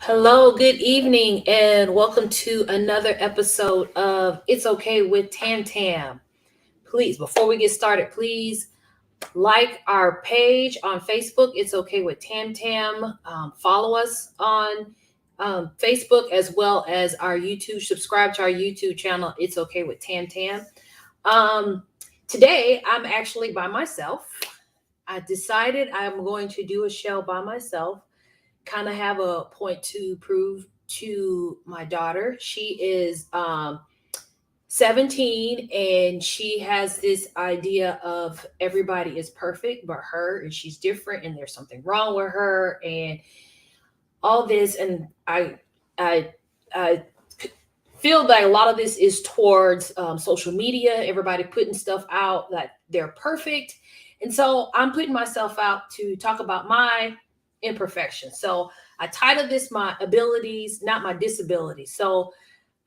Hello, good evening, and welcome to another episode of It's Okay with Tam Tam. Please, before we get started, please like our page on Facebook, It's Okay with Tam Tam. Follow us on Facebook as well as our YouTube. Subscribe to our YouTube channel, It's Okay with Tam Tam. Um, Today, I'm actually by myself. I decided I'm going to do a show by myself, kind of have a point to prove to my daughter. She is 17, and she has this idea of everybody is perfect but her, and she's different and there's something wrong with her and all this. And I feel like a lot of this is towards social media, everybody putting stuff out that they're perfect. And so I'm putting myself out to talk about my imperfections. So I titled this My Abilities, Not My Disabilities. So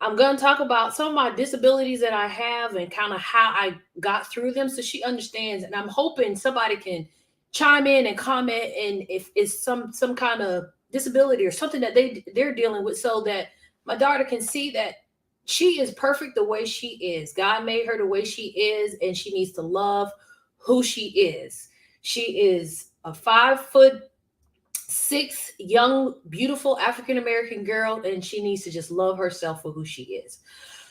I'm going to talk about some of my disabilities that I have and kind of how I got through them so she understands. And I'm hoping somebody can chime in and comment, and if it's some kind of disability or something that they're dealing with, so that my daughter can see that she is perfect the way she is. God made her the way she is, and she needs to love who she is. She is a 5'6" young, beautiful African American girl, and she needs to just love herself for who she is.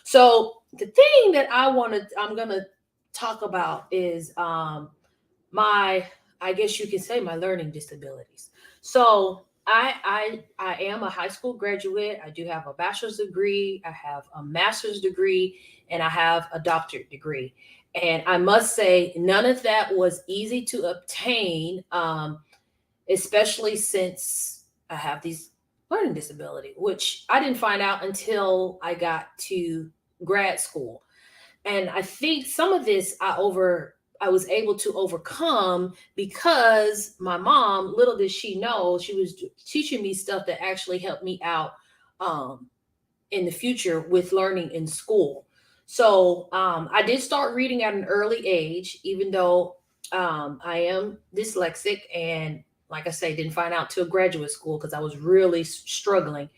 So the thing that I'm gonna talk about is my, I guess you can say, my learning disabilities. So I am a high school graduate. I do have a bachelor's degree, I have a master's degree, and I have a doctorate degree. And I must say, none of that was easy to obtain, especially since I have these learning disability, which I didn't find out until I got to grad school. And I think some of this I was able to overcome because my mom, little did she know, she was teaching me stuff that actually helped me out um, in the future with learning in school. So I did start reading at an early age, even though I am dyslexic, and like I say, didn't find out till graduate school because I was really struggling.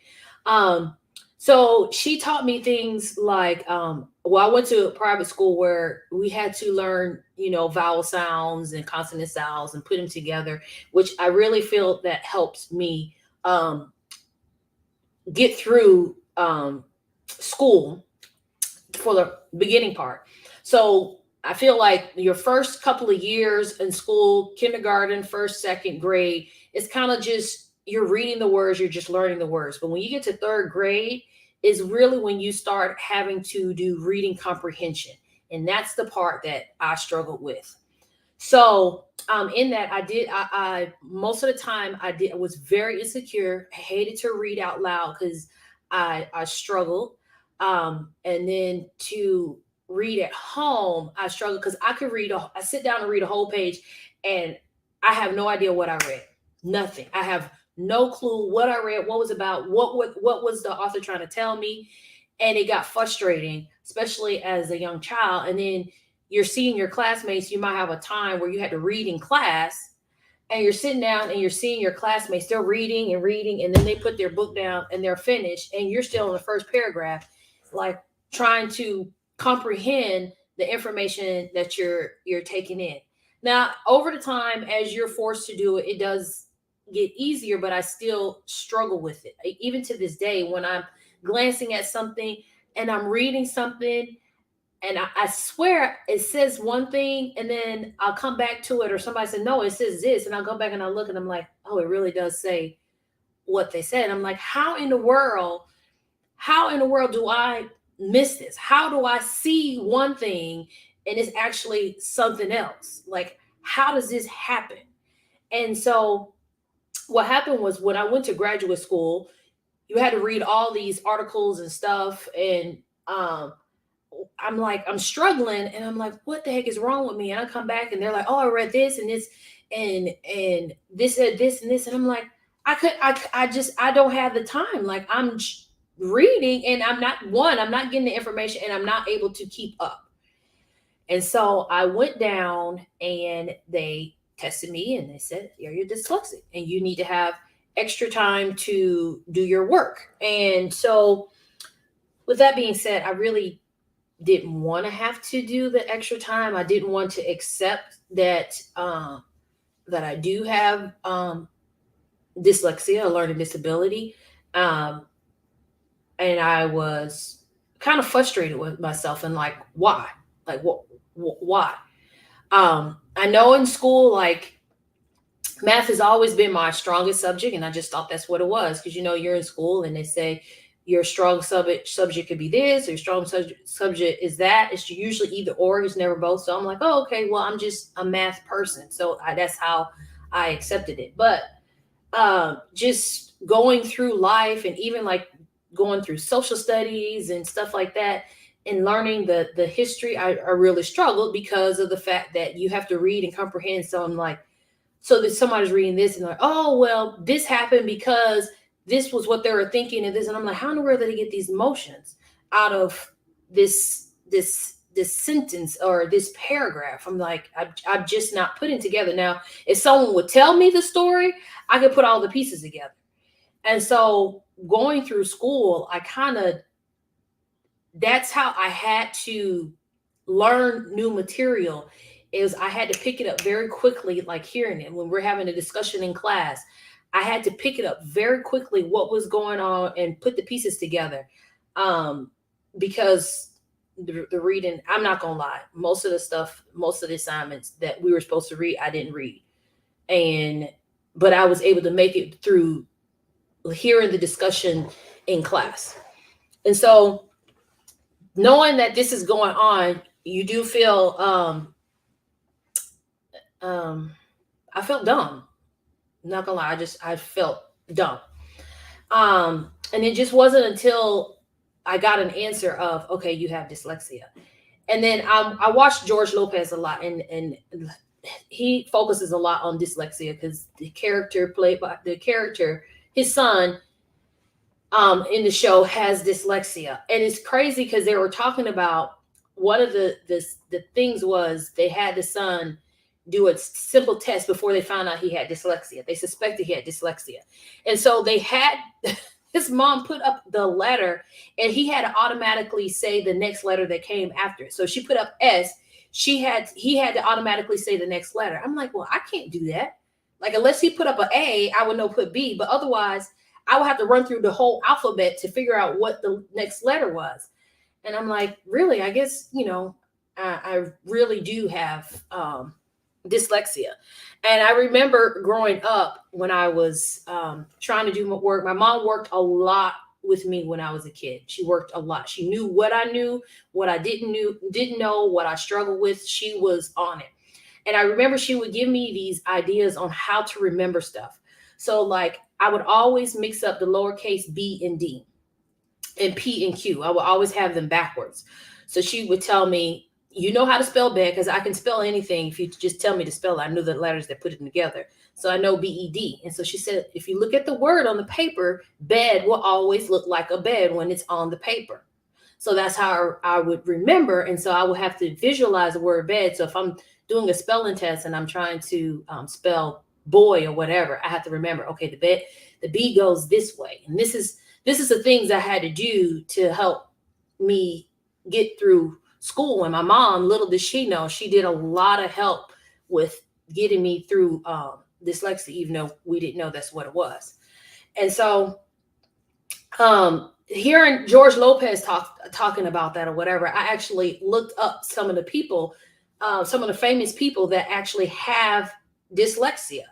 Um, so she taught me things like, well, I went to a private school where we had to learn, vowel sounds and consonant sounds and put them together, which I really feel that helps me um, get through school for the beginning part. So I feel like your first couple of years in school, kindergarten, first, second grade, it's kind of just you're reading the words, you're just learning the words. But when you get to third grade, is really when you start having to do reading comprehension. And that's the part that I struggled with. So in that I most of the time I was very insecure. I hated to read out loud because I struggled. And then to read at home, I struggled because I sit down and read a whole page, and I have no idea what I read. Nothing. I have no clue what I read, what was about, what was the author trying to tell me. And it got frustrating, especially as a young child. And then you're seeing your classmates, you might have a time where you had to read in class, and you're sitting down and you're seeing your classmates still reading and reading, and then they put their book down and they're finished, and you're still in the first paragraph, like trying to comprehend the information that you're taking in. Now, over the time, as you're forced to do it, it does get easier, but I still struggle with it. Even to this day, when I'm glancing at something and I'm reading something, and I swear it says one thing, and then I'll come back to it, or somebody said no, it says this, and I'll go back and I look, and I'm like, oh, it really does say what they said. I'm like, how in the world do I miss this? How do I see one thing and it's actually something else? Like, how does this happen? And so what happened was, when I went to graduate school, you had to read all these articles and stuff, and I'm like, I'm struggling, and I'm like, what the heck is wrong with me? And I come back, and they're like, oh, I read this and this, and this said this and this, and I'm like, I don't have the time. Like, I'm reading, and I'm not getting the information, and I'm not able to keep up. And so I went down, and they tested me, and they said, you're dyslexic, and you need to have extra time to do your work. And so, with that being said, I really didn't want to have to do the extra time. I didn't want to accept that I do have dyslexia, a learning disability, um, and I was kind of frustrated with myself and like, why? Like, why? I know in school, like math has always been my strongest subject, and I just thought that's what it was because you're in school and they say your strong subject could be this, or your strong subject is that. It's usually either or, it's never both. So I'm like, oh, okay, well, I'm just a math person, so that's how I accepted it. But just going through life and even like going through social studies and stuff like that and learning the history, I really struggled because of the fact that you have to read and comprehend. So I'm like, so that somebody's reading this and like, oh well, this happened because this was what they were thinking and this, and I'm like, how in the world did they get these emotions out of this sentence or this paragraph? I'm like, I'm just not putting together. Now if someone would tell me the story, I could put all the pieces together. And so going through school, I kind of, that's how I had to learn new material, is I had to pick it up very quickly, like hearing it when we're having a discussion in class. I had to pick it up very quickly what was going on and put the pieces together. um because the reading, I'm not gonna lie, most of the stuff, most of the assignments that we were supposed to read, I didn't read. And but I was able to make it through hearing the discussion in class. And so knowing that this is going on, you do feel um I felt dumb. I'm not gonna lie, I felt dumb. And it just wasn't until I got an answer of, okay, you have dyslexia. And then I watched George Lopez a lot, and he focuses a lot on dyslexia because the character played by the character, his son, in the show has dyslexia. And it's crazy because they were talking about one of the things was they had the son do a simple test before they found out he had dyslexia. They suspected he had dyslexia. And so they had his mom put up the letter, and he had to automatically say the next letter that came after it. So she put up S, he had to automatically say the next letter. I'm like, well, I can't do that. Like, unless he put up an A, I would know put B, but otherwise I would have to run through the whole alphabet to figure out what the next letter was. And I'm like, really? I guess, I really do have dyslexia. And I remember growing up when I was trying to do my work, my mom worked a lot with me when I was a kid. She worked a lot. She knew, what I didn't know, what I struggled with. She was on it. And I remember she would give me these ideas on how to remember stuff. So like I would always mix up the lowercase b and d and p and q. I would always have them backwards. So she would tell me, you know how to spell bed, because I can spell anything if you just tell me to spell it. I knew the letters that put it together. So I know BED. And so she said, if you look at the word on the paper, bed will always look like a bed when it's on the paper. So that's how I would remember. And so I would have to visualize the word bed. So if I'm doing a spelling test and I'm trying to spell boy or whatever, I have to remember, okay, the B goes this way. And this is the things I had to do to help me get through school. And my mom, little did she know, she did a lot of help with getting me through dyslexia, even though we didn't know that's what it was. And so hearing George Lopez talking about that or whatever, I actually looked up some of the people, some of the famous people that actually have dyslexia.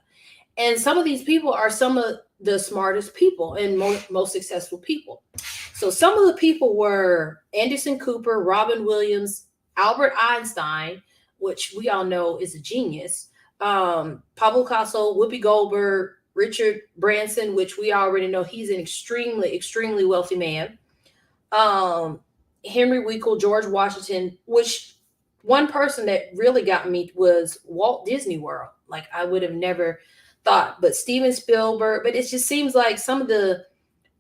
And some of these people are some of the smartest people and most successful people. So some of the people were Anderson Cooper, Robin Williams, Albert Einstein, which we all know is a genius, Pablo Picasso, Whoopi Goldberg, Richard Branson, which we already know he's an extremely, extremely wealthy man, um, Henry Winkle, George Washington, which one person that really got me was Walt Disney World. Like I would have never thought, but Steven Spielberg. But it just seems like some of the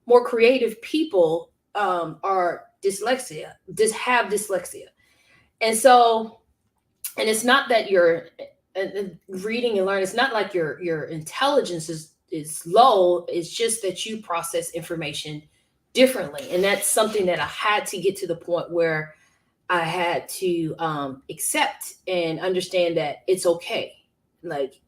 more creative people are just have dyslexia. And so, and it's not that you're reading and learning. It's not like your intelligence is is low. It's just that you process information differently, and that's something that I had to get to the point where I had to accept and understand that it's okay. Like,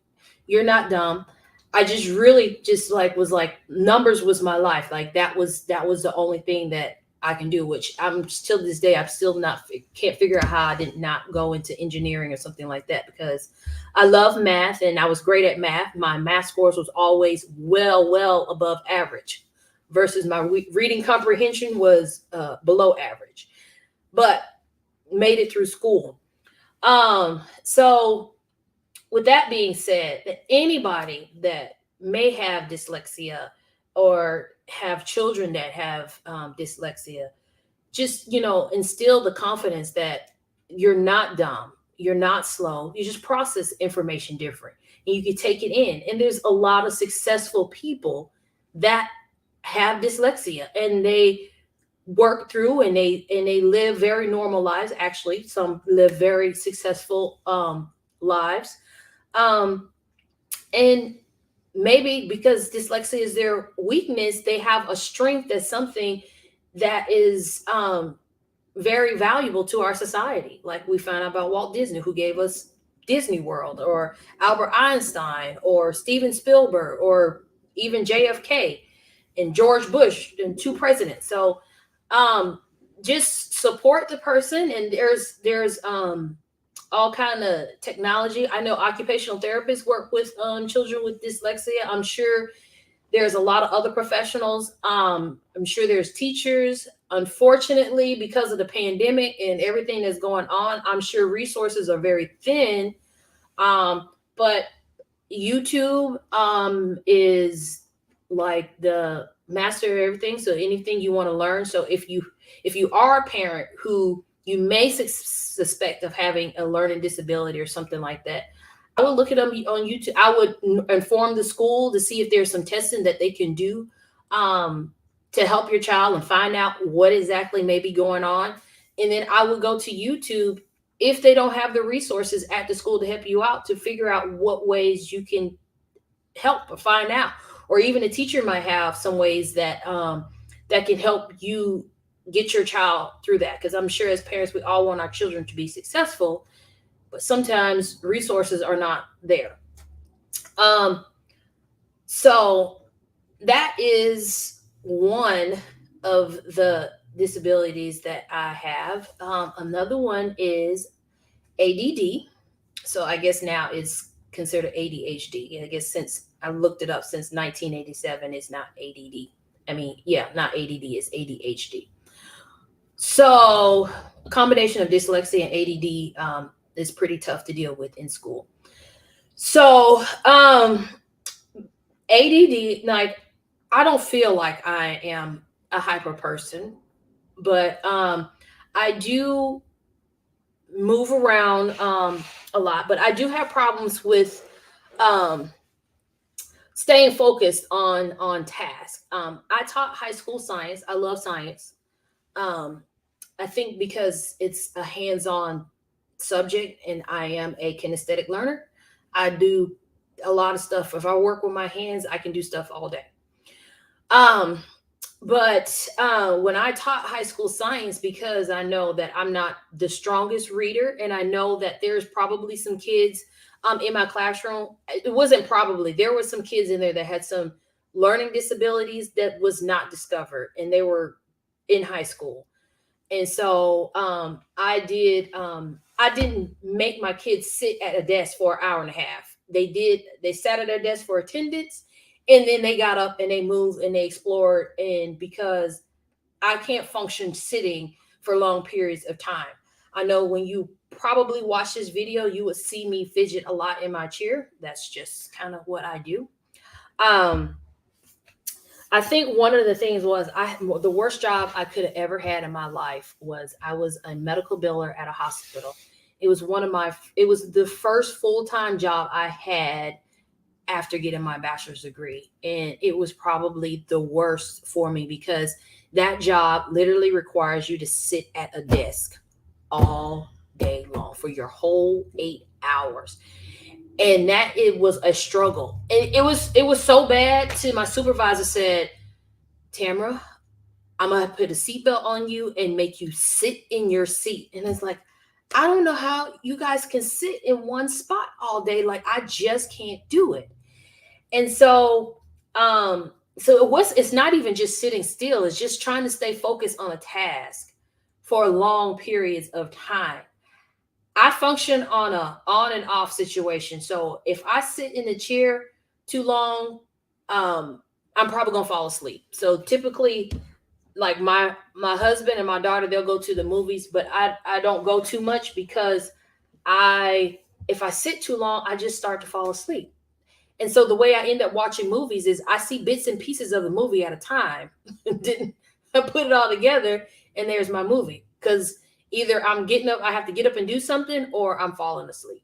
you're not dumb. I just really just like was like numbers was my life. Like that was the only thing that I can do. Which I'm still this day I'm still not can't figure out how I did not go into engineering or something like that, because I love math and I was great at math. My math scores was always well above average, versus my reading comprehension was below average. But made it through school. So with that being said, that anybody that may have dyslexia or have children that have dyslexia, just instill the confidence that you're not dumb, you're not slow, you just process information different, and you can take it in. And there's a lot of successful people that have dyslexia, and they work through, and they live very normal lives. Actually, some live very successful lives. um and maybe because dyslexia is their weakness, they have a strength that's something that is very valuable to our society. Like we found out about Walt Disney, who gave us Disney World, or Albert Einstein, or Steven Spielberg, or even JFK and George Bush, and two presidents. So um just support the person. And there's all kind of technology. I know occupational therapists work with children with dyslexia. I'm sure there's a lot of other professionals. I'm sure there's teachers. Unfortunately, because of the pandemic and everything that's going on, I'm sure resources are very thin. But YouTube is like the master of everything. So anything you want to learn. So if you are a parent who you may suspect of having a learning disability or something like that, I would look it up on YouTube. I would inform the school to see if there's some testing that they can do um, to help your child and find out what exactly may be going on. And then I would go to YouTube if they don't have the resources at the school to help you out, to figure out what ways you can help or find out. Or even a teacher might have some ways that can help you get your child through that. Because I'm sure as parents, we all want our children to be successful, but sometimes resources are not there. Um, so that is one of the disabilities that I have. Another one is ADD. So I guess now it's considered ADHD. I guess since I looked it up, since 1987, it's not ADD. I mean, yeah, not ADD, it's ADHD. So a combination of dyslexia and ADD is pretty tough to deal with in school. So ADD, like, I don't feel like I am a hyper person, but I do move around a lot, but I do have problems with um, staying focused on task. I taught high school science. I love science. Um, I think because it's a hands-on subject, and I am a kinesthetic learner. I do a lot of stuff. If I work with my hands, I can do stuff all day. Um, but when I taught high school science, because I know that I'm not the strongest reader, and I know that there's probably some kids in my classroom. It wasn't probably, there were some kids in there that had some learning disabilities that was not discovered, and they were in high school. And so I didn't make my kids sit at a desk for an hour and a half. They sat at their desk for attendance, and then they got up and they moved and they explored. And because I can't function sitting for long periods of time. I know when you probably watch this video, you would see me fidget a lot in my chair. That's just kind of what I do. Um, I think one of the things was, the worst job I could have ever had in my life was, I was a medical biller at a hospital. It was the first full-time job I had after getting my bachelor's degree. And it was probably the worst for me, because that job literally requires you to sit at a desk all day long for your whole 8 hours. And that it was a struggle. And it was so bad to my supervisor said, Tamara, I'm gonna put a seatbelt on you and make you sit in your seat. And it's like, I don't know how you guys can sit in one spot all day. Like I just can't do it. And so it's not even just sitting still, it's just trying to stay focused on a task for long periods of time. I function on a on and off situation. So if I sit in the chair too long, um, I'm probably gonna fall asleep. So typically, like my husband and my daughter, they'll go to the movies, but I don't go too much because I if I sit too long, I just start to fall asleep. And so the way I end up watching movies is I see bits and pieces of the movie at a time. Didn't I put it all together and there's my movie. Because either I'm getting up, I have to get up and do something, or I'm falling asleep.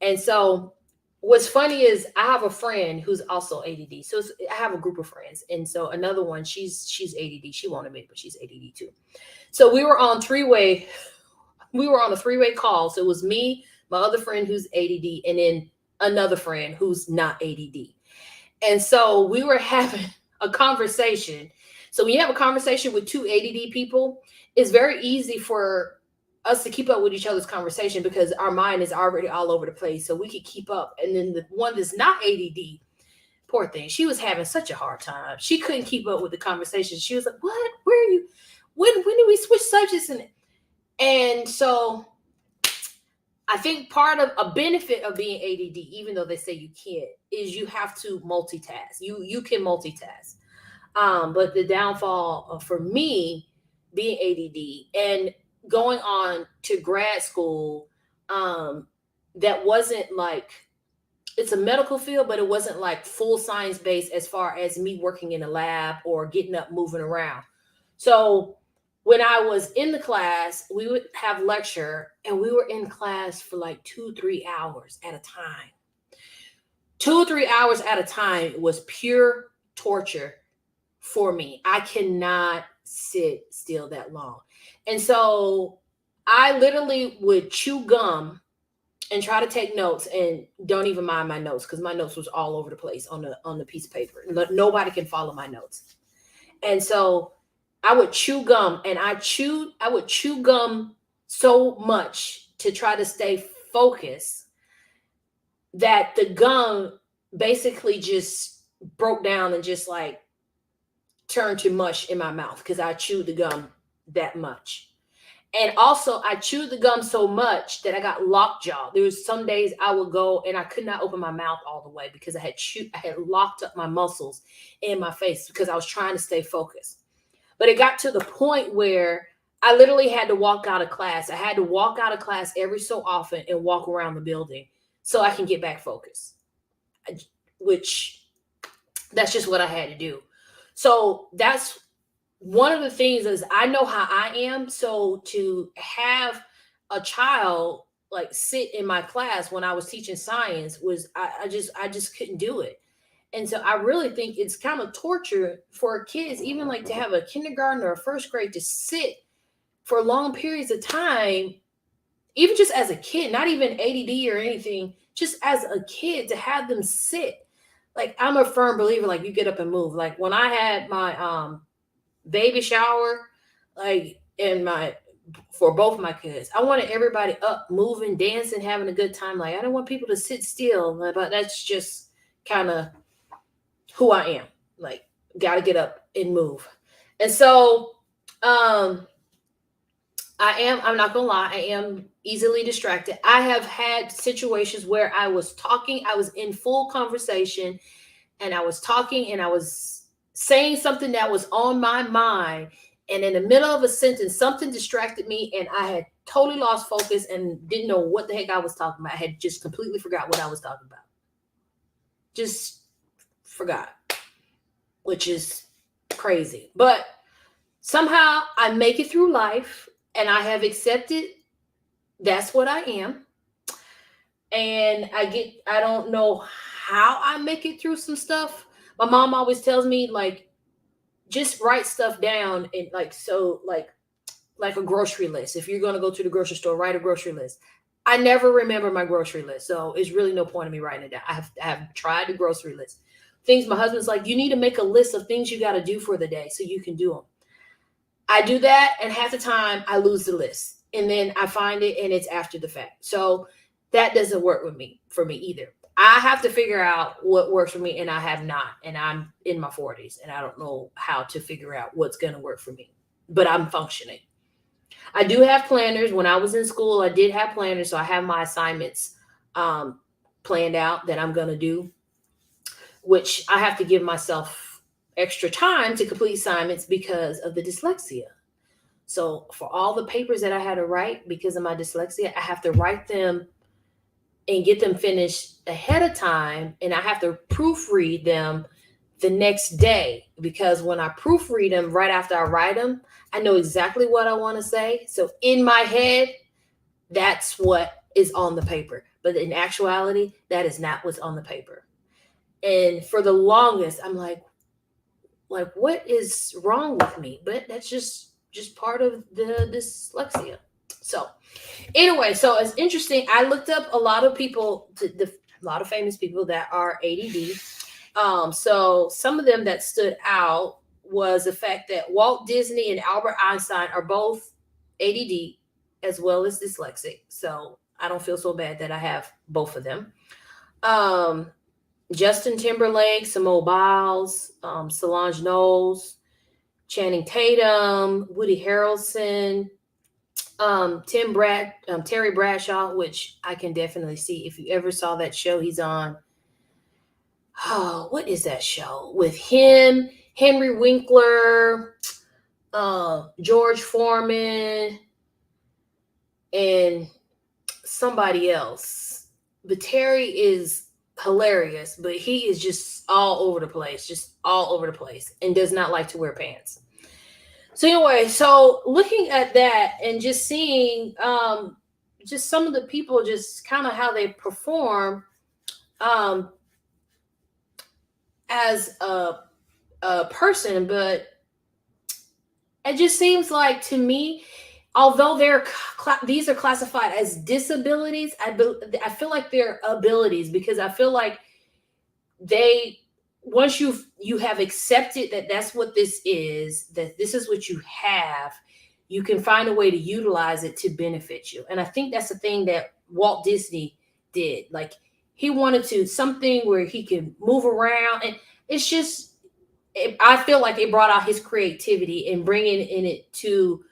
And so what's funny is I have a friend who's also ADD. So I have a group of friends. And so another one, she's ADD. She won't admit it, but she's ADD too. So we were on a three-way call. So it was me, my other friend who's ADD, and then another friend who's not ADD. And so we were having a conversation. So when you have a conversation with two ADD people, it's very easy for us to keep up with each other's conversation because our mind is already all over the place. So we could keep up. And then the one that's not ADD, poor thing, she was having such a hard time. She couldn't keep up with the conversation. She was like, "What? Where are you? When did we switch subjects?" And so I think part of a benefit of being ADD, even though they say you can't, is you have to multitask. You can multitask. But the downfall for me being ADD and going on to grad school, that wasn't like it's a medical field, but it wasn't like full science based as far as me working in a lab or getting up, moving around. So when I was in the class, we would have lecture and we were in class for like 2, 3 hours at a time. 2 or 3 hours at a time was pure torture for me. I cannot sit still that long. And so I literally would chew gum and try to take notes and don't even mind my notes because my notes was all over the place on the piece of paper. Nobody can follow my notes. And so I would chew gum and I would chew gum so much to try to stay focused that the gum basically just broke down and just like turned to mush in my mouth because I chewed the gum that much. And also, I chewed the gum so much that I got lockjaw. There was some days I would go and I could not open my mouth all the way because I had locked up my muscles in my face because I was trying to stay focused. But it got to the point where I literally had to walk out of class. I had to walk out of class every so often and walk around the building so I can get back focused, which that's just what I had to do. So that's one of the things is I know how I am. So to have a child like sit in my class when I was teaching science was I just couldn't do it. And so I really think it's kind of torture for kids, even like to have a kindergarten or a first grade to sit for long periods of time, even just as a kid, not even ADD or anything, just as a kid to have them sit. Like I'm a firm believer, like you get up and move. Like when I had my baby shower, like in my for both my kids, I wanted everybody up, moving, dancing, having a good time. Like I don't want people to sit still, but that's just kind of who I am. Like, got to get up and move. And so, um, I'm not gonna lie, I am easily distracted. I have had situations where I was in full conversation and I was talking and I was saying something that was on my mind. And in the middle of a sentence, something distracted me and I had totally lost focus and didn't know what the heck I was talking about. I had just completely forgot what I was talking about. Just forgot, which is crazy. But somehow I make it through life and I have accepted that's what I am. And I don't know how I make it through some stuff. My mom always tells me, like, just write stuff down and like, so like a grocery list. If you're going to go to the grocery store, write a grocery list. I never remember my grocery list, so it's really no point in me writing it down. I have tried the grocery list. Things my husband's like, you need to make a list of things you got to do for the day so you can do them. I do that, and half the time I lose the list, and then I find it, and it's after the fact. So that doesn't work with me for me either. I have to figure out what works for me, and I have not. And I'm in my 40s, and I don't know how to figure out what's going to work for me. But I'm functioning. I do have planners. When I was in school, I did have planners, so I have my assignments um, planned out that I'm going to do, which I have to give myself extra time to complete assignments because of the dyslexia. So for all the papers that I had to write because of my dyslexia, I have to write them and get them finished ahead of time, and I have to proofread them the next day because when I proofread them right after I write them, I know exactly what I want to say. So in my head, that's what is on the paper. But in actuality, that is not what's on the paper. And for the longest, I'm like what is wrong with me? But that's just part of the dyslexia. So anyway, so it's interesting. I looked up a lot of people, a lot of famous people that are ADD. So some of them that stood out was the fact that Walt Disney and Albert Einstein are both ADD as well as dyslexic. So I don't feel so bad that I have both of them. Um, Justin Timberlake, Simone Biles, Solange Knowles, Channing Tatum, Woody Harrelson, Terry Bradshaw, which I can definitely see. If you ever saw that show he's on, oh, what is that show with him, Henry Winkler, George Foreman, and somebody else. But Terry is hilarious, but he is just all over the place, and does not like to wear pants. So anyway, so looking at that and just seeing just some of the people, just kind of how they perform um, as a person, but it just seems like to me, although these are classified as disabilities, I feel like they're abilities because I feel like they once you have accepted that that's what this is, that this is what you have, you can find a way to utilize it to benefit you. And I think that's the thing that Walt Disney did. Like he wanted to something where he can move around, and it's just I feel like it brought out his creativity and bringing in it to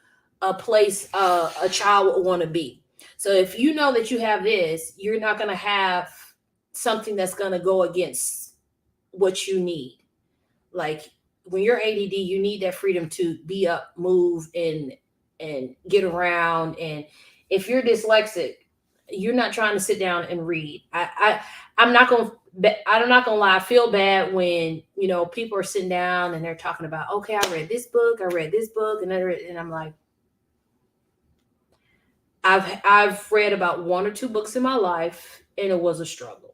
a place a child would want to be. So if you know that you have this, you're not going to have something that's going to go against what you need. Like when you're ADD, you need that freedom to be up, move, and get around. And if you're dyslexic, you're not trying to sit down and read. I'm not gonna I'm not gonna lie. I feel bad when people are sitting down and they're talking about, okay, I read this book, and I'm like, I've read about one or two books in my life, and it was a struggle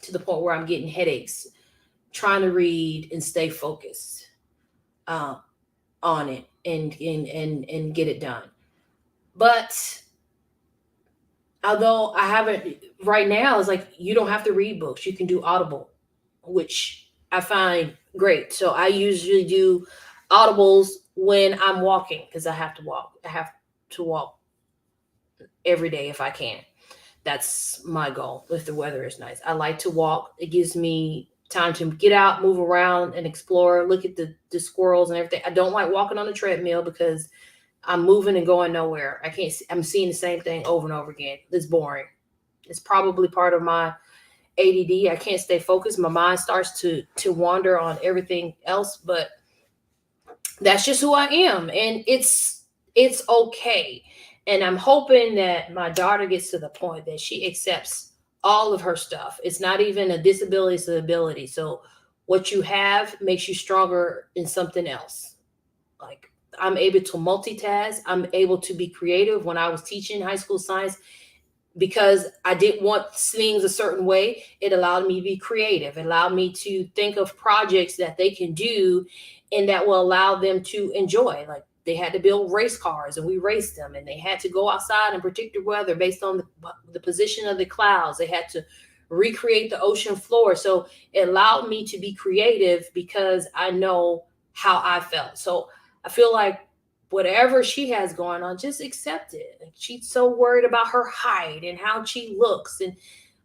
to the point where I'm getting headaches trying to read and stay focused uh, on it and get it done. But although I haven't right now, it's like you don't have to read books. You can do Audible, which I find great. So I usually do Audibles when I'm walking because I have to walk. I have to walk every day if I can. That's my goal if the weather is nice. I like to walk. It gives me time to get out, move around, and explore, look at the squirrels and everything. I don't like walking on the treadmill because I'm moving and going nowhere. I can't. I'm seeing the same thing over and over again. It's boring. It's probably part of my ADD. I can't stay focused. My mind starts to wander on everything else. But that's just who I am, and it's okay. And I'm hoping that my daughter gets to the point that she accepts all of her stuff. It's not even a disability, it's an ability. So what you have makes you stronger in something else. Like I'm able to multitask. I'm able to be creative. When I was teaching high school science, because I didn't want things a certain way, it allowed me to be creative. It allowed me to think of projects that they can do and that will allow them to enjoy. Like they had to build race cars, and we raced them, and they had to go outside and predict the weather based on the position of the clouds. They had to recreate the ocean floor. So it allowed me to be creative because I know how I felt. So I feel like whatever she has going on, just accept it. She's so worried about her height and how she looks, and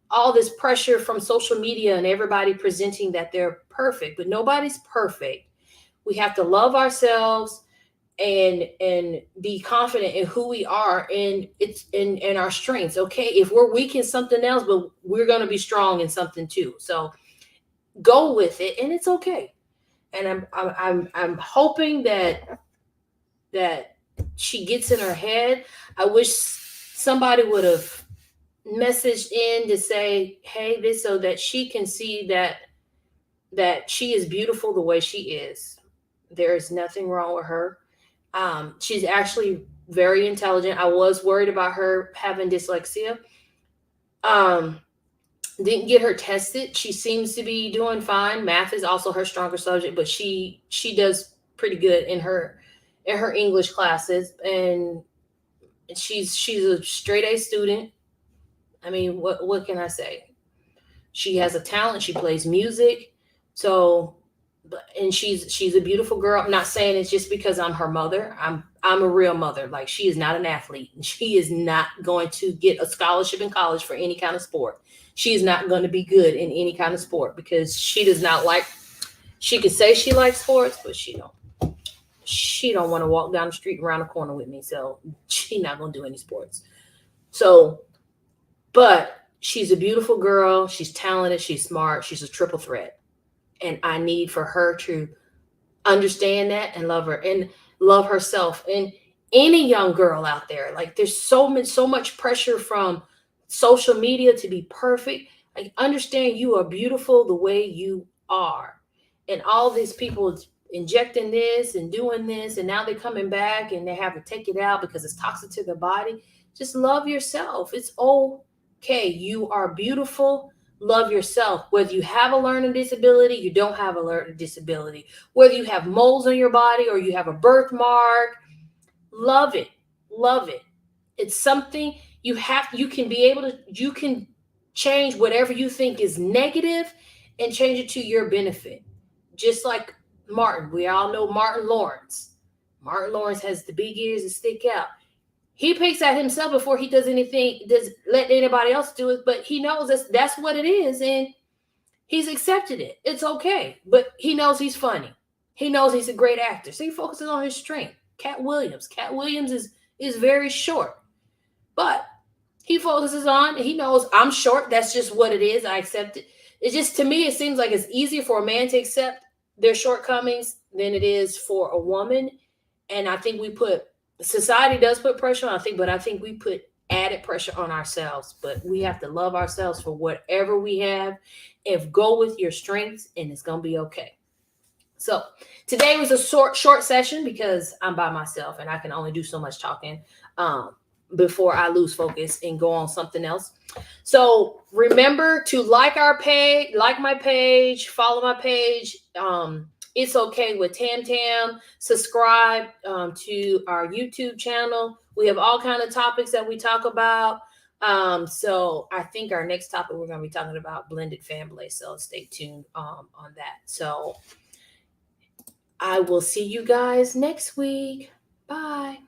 all this pressure from social media and everybody presenting that they're perfect, but nobody's perfect. We have to love ourselves and be confident in who we are, and it's in our strengths. Okay, if we're weak in something else, but we're going to be strong in something too. So go with it, and it's okay. And I'm hoping that she gets in her head. I wish somebody would have messaged in to say, hey, this, so that she can see that she is beautiful the way she is. There is nothing wrong with her. She's actually very intelligent. I was worried about her having dyslexia. Didn't get her tested. She seems to be doing fine. Math is also her stronger subject, but she does pretty good in her English classes, and she's a straight A student. I mean, what can I say? She has a talent. She plays music. So, and she's a beautiful girl. I'm not saying it's just because I'm her mother. I'm a real mother. Like, she is not an athlete. She is not going to get a scholarship in college for any kind of sport. She is not going to be good in any kind of sport because she does not like. She could say she likes sports, but she don't want to walk down the street around the corner with me. So she's not going to do any sports. So, but she's a beautiful girl. She's talented. She's smart. She's a triple threat. And I need for her to understand that and love her and love herself. And any young girl out there, like, there's so much pressure from social media to be perfect. Like, understand you are beautiful the way you are. And all these people injecting this and doing this, and now they're coming back and they have to take it out because it's toxic to their body. Just love yourself. It's okay. You are beautiful. Love yourself. Whether you have a learning disability, you don't have a learning disability, whether you have moles on your body or you have a birthmark, love it. Love it. It's something you can change whatever you think is negative and change it to your benefit. Just like Martin. We all know Martin Lawrence. Martin Lawrence has the big ears that stick out. He picks at himself before he does anything, does let anybody else do it, but he knows that's what it is, and he's accepted it. It's okay, but he knows he's funny. He knows he's a great actor, so he focuses on his strength. Cat Williams is very short, but he focuses on, he knows I'm short. That's just what it is. I accept it. It's just, to me, it seems like it's easier for a man to accept their shortcomings than it is for a woman. And I think society does put pressure on, but I think we put added pressure on ourselves. But we have to love ourselves for whatever we have. If go with your strengths, and it's gonna be okay. So today was a short session because I'm by myself and I can only do so much talking before I lose focus and go on something else. So remember to like my page, follow my page. It's okay with Tam Tam. Subscribe to our YouTube channel. We have all kinds of topics that we talk about. So I think our next topic, we're going to be talking about blended family. So stay tuned on that. So I will see you guys next week. Bye.